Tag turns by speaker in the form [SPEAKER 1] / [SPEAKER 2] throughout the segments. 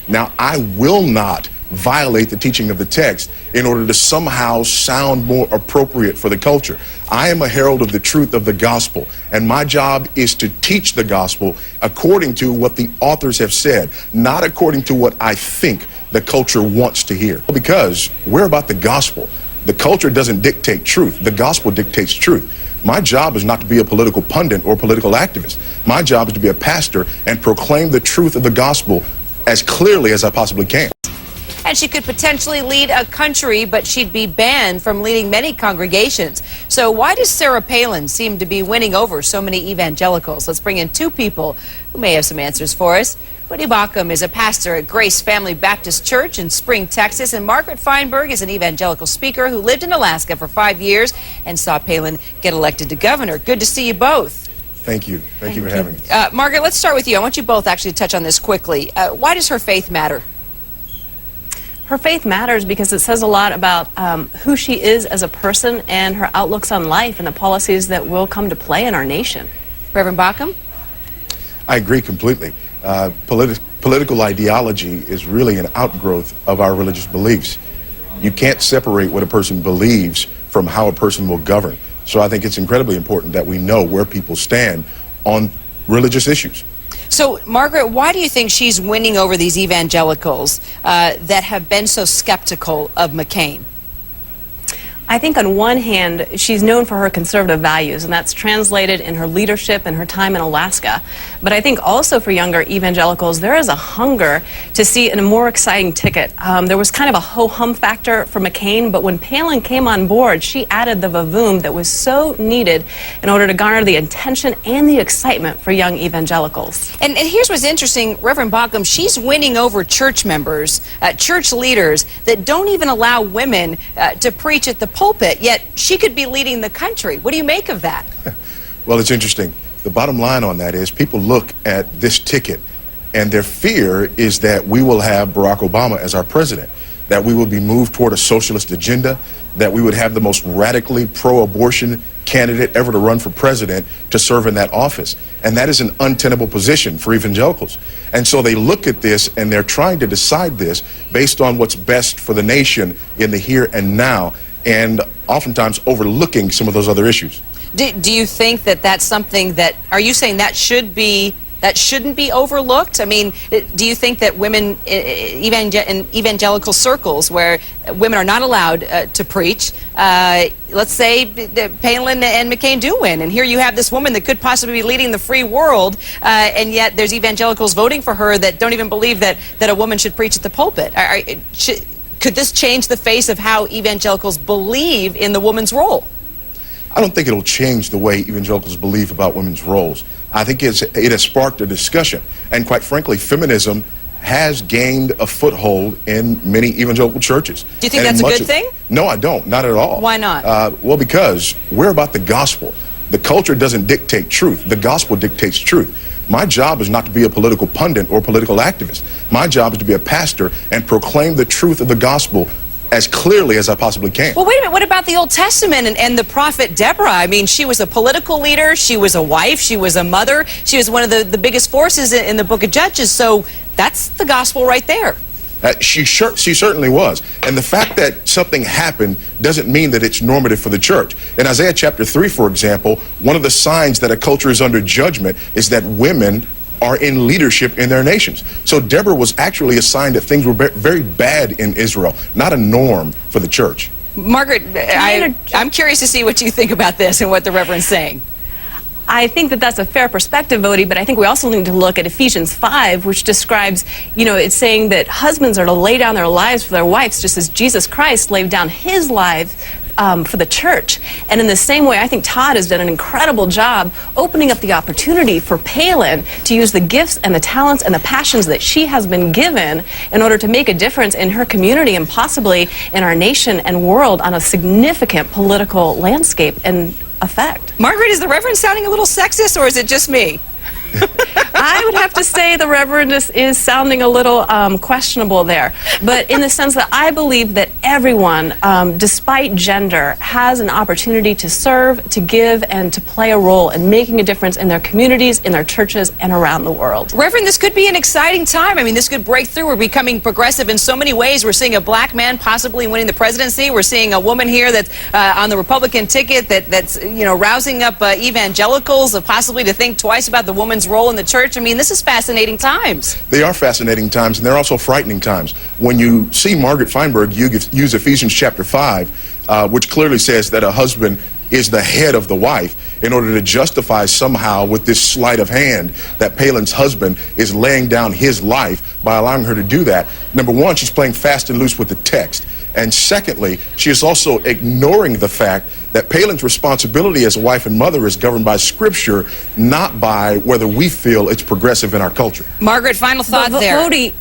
[SPEAKER 1] Now, I will not violate the teaching of the text in order to somehow sound more appropriate for the culture. I am a herald of the truth of the gospel, and my job is to teach the gospel according to what the authors have said, not according to what I think the culture wants to hear. Because we're about the gospel. The culture doesn't dictate truth. The gospel dictates truth. My job is not to be a political pundit or political activist. My job is to be a pastor and proclaim the truth of the gospel as clearly as I possibly can.
[SPEAKER 2] And she could potentially lead a country, but she'd be banned from leading many congregations. So why does Sarah Palin seem to be winning over so many evangelicals? Let's bring in two people who may have some answers for us. Voddie Baucham is a pastor at Grace Family Baptist Church in Spring, Texas. And Margaret Feinberg is an evangelical speaker who lived in Alaska for 5 years and saw Palin get elected to governor. Good to see you both.
[SPEAKER 1] Thank you. Thank you for having me.
[SPEAKER 2] Margaret, let's start with you. I want you both actually to touch on this quickly. Why does her faith matter?
[SPEAKER 3] Her faith matters because it says a lot about who she is as a person and her outlooks on life and the policies that will come to play in our nation.
[SPEAKER 2] Reverend Baucham?
[SPEAKER 1] I agree completely. Political ideology is really an outgrowth of our religious beliefs. You can't separate what a person believes from how a person will govern. So I think it's incredibly important that we know where people stand on religious issues.
[SPEAKER 2] So, Margaret, why do you think she's winning over these evangelicals that have been so skeptical of McCain?
[SPEAKER 3] I think on one hand, she's known for her conservative values, and that's translated in her leadership and her time in Alaska. But I think also for younger evangelicals, there is a hunger to see a more exciting ticket. There was kind of a ho-hum factor for McCain, but when Palin came on board, she added the vavoom that was so needed in order to garner the attention and the excitement for young evangelicals.
[SPEAKER 2] And here's what's interesting, Reverend Baucham, she's winning over church members, church leaders that don't even allow women to preach at the pulpit, yet she could be leading the country. What do you make of that?
[SPEAKER 1] Well, it's interesting. The bottom line on that is people look at this ticket and their fear is that we will have Barack Obama as our president, that we will be moved toward a socialist agenda, that we would have the most radically pro-abortion candidate ever to run for president to serve in that office. And that is an untenable position for evangelicals. And so they look at this and they're trying to decide this based on what's best for the nation in the here and now, and oftentimes overlooking some of those other issues.
[SPEAKER 2] Do you think that that's something that, are you saying that shouldn't be overlooked? I mean, do you think that women in evangelical circles where women are not allowed to preach, let's say Palin and McCain do win, and here you have this woman that could possibly be leading the free world, and yet there's evangelicals voting for her that don't even believe that a woman should preach at the pulpit? Could this change the face of how evangelicals believe in the woman's role?
[SPEAKER 1] I don't think it'll change the way evangelicals believe about women's roles. I think it has sparked a discussion. And quite frankly, feminism has gained a foothold in many evangelical churches.
[SPEAKER 2] Do you think that's a good thing?
[SPEAKER 1] No, I don't. Not at all.
[SPEAKER 2] Why not?
[SPEAKER 1] Well, because we're about the gospel. The culture doesn't dictate truth. The gospel dictates truth. My job is not to be a political pundit or political activist. My job is to be a pastor and proclaim the truth of the gospel as clearly as I possibly can.
[SPEAKER 2] Well, wait a minute. What about the Old Testament and the prophet Deborah? I mean, she was a political leader. She was a wife. She was a mother. She was one of the biggest forces in the book of Judges. So that's the gospel right there.
[SPEAKER 1] She certainly was. And the fact that something happened doesn't mean that it's normative for the church. In Isaiah chapter 3, for example, one of the signs that a culture is under judgment is that women are in leadership in their nations. So Deborah was actually a sign that things were very bad in Israel, not a norm for the church.
[SPEAKER 2] Margaret, I'm curious to see what you think about this and what the Reverend's saying.
[SPEAKER 3] I think that that's a fair perspective, Voddie, but I think we also need to look at Ephesians 5, which describes, it's saying that husbands are to lay down their lives for their wives, just as Jesus Christ laid down his life for the church. And in the same way, I think Todd has done an incredible job opening up the opportunity for Palin to use the gifts and the talents and the passions that she has been given in order to make a difference in her community and possibly in our nation and world on a significant political landscape and effect.
[SPEAKER 2] Margaret, is the Reverend sounding a little sexist, or is it just me?
[SPEAKER 3] I would have to say the Reverend is sounding a little questionable there. But in the sense that I believe that everyone, despite gender, has an opportunity to serve, to give, and to play a role in making a difference in their communities, in their churches, and around the world.
[SPEAKER 2] Reverend, this could be an exciting time. I mean, this could break through. We're becoming progressive in so many ways. We're seeing a black man possibly winning the presidency. We're seeing a woman here that's on the Republican ticket that's rousing up evangelicals possibly to think twice about the woman's role in the church. I mean, this is fascinating times.
[SPEAKER 1] They are fascinating times, and they're also frightening times. When you see Margaret Feinberg use Ephesians chapter 5, which clearly says that a husband is the head of the wife, in order to justify somehow with this sleight of hand that Palin's husband is laying down his life by allowing her to do that. Number one, she's playing fast and loose with the text. And secondly, she is also ignoring the fact that Palin's responsibility as a wife and mother is governed by Scripture, not by whether we feel it's progressive in our culture.
[SPEAKER 2] Margaret, final thought there.
[SPEAKER 3] Voddie,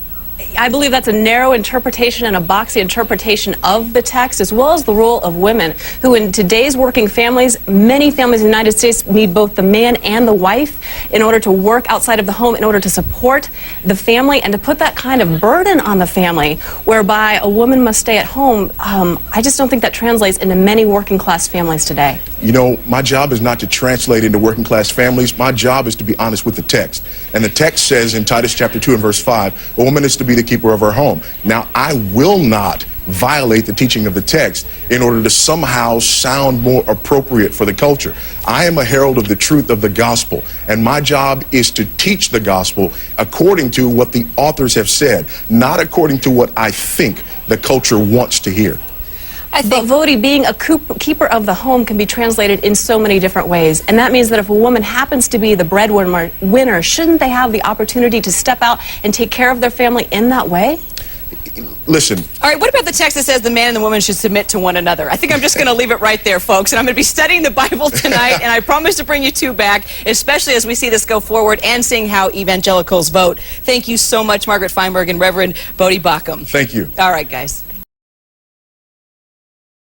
[SPEAKER 3] I believe that's a narrow interpretation and a boxy interpretation of the text, as well as the role of women, who in today's working families, many families in the United States need both the man and the wife in order to work outside of the home, in order to support the family, and to put that kind of burden on the family, whereby a woman must stay at home. I just don't think that translates into many working class families today.
[SPEAKER 1] You know, my job is not to translate into working class families. My job is to be honest with the text. And the text says in Titus chapter 2 and verse 5, a woman is to be the keeper of her home. Now, I will not violate the teaching of the text in order to somehow sound more appropriate for the culture. I am a herald of the truth of the gospel, and my job is to teach the gospel according to what the authors have said, not according to what I think the culture wants to hear.
[SPEAKER 3] But Voddie, being a keeper of the home can be translated in so many different ways. And that means that if a woman happens to be the breadwinner, shouldn't they have the opportunity to step out and take care of their family in that way?
[SPEAKER 1] Listen.
[SPEAKER 2] All right, what about the text that says the man and the woman should submit to one another? I think I'm just going to leave it right there, folks. And I'm going to be studying the Bible tonight, and I promise to bring you two back, especially as we see this go forward and seeing how evangelicals vote. Thank you so much, Margaret Feinberg and Reverend Voddie Baucham.
[SPEAKER 1] Thank you.
[SPEAKER 2] All right, guys.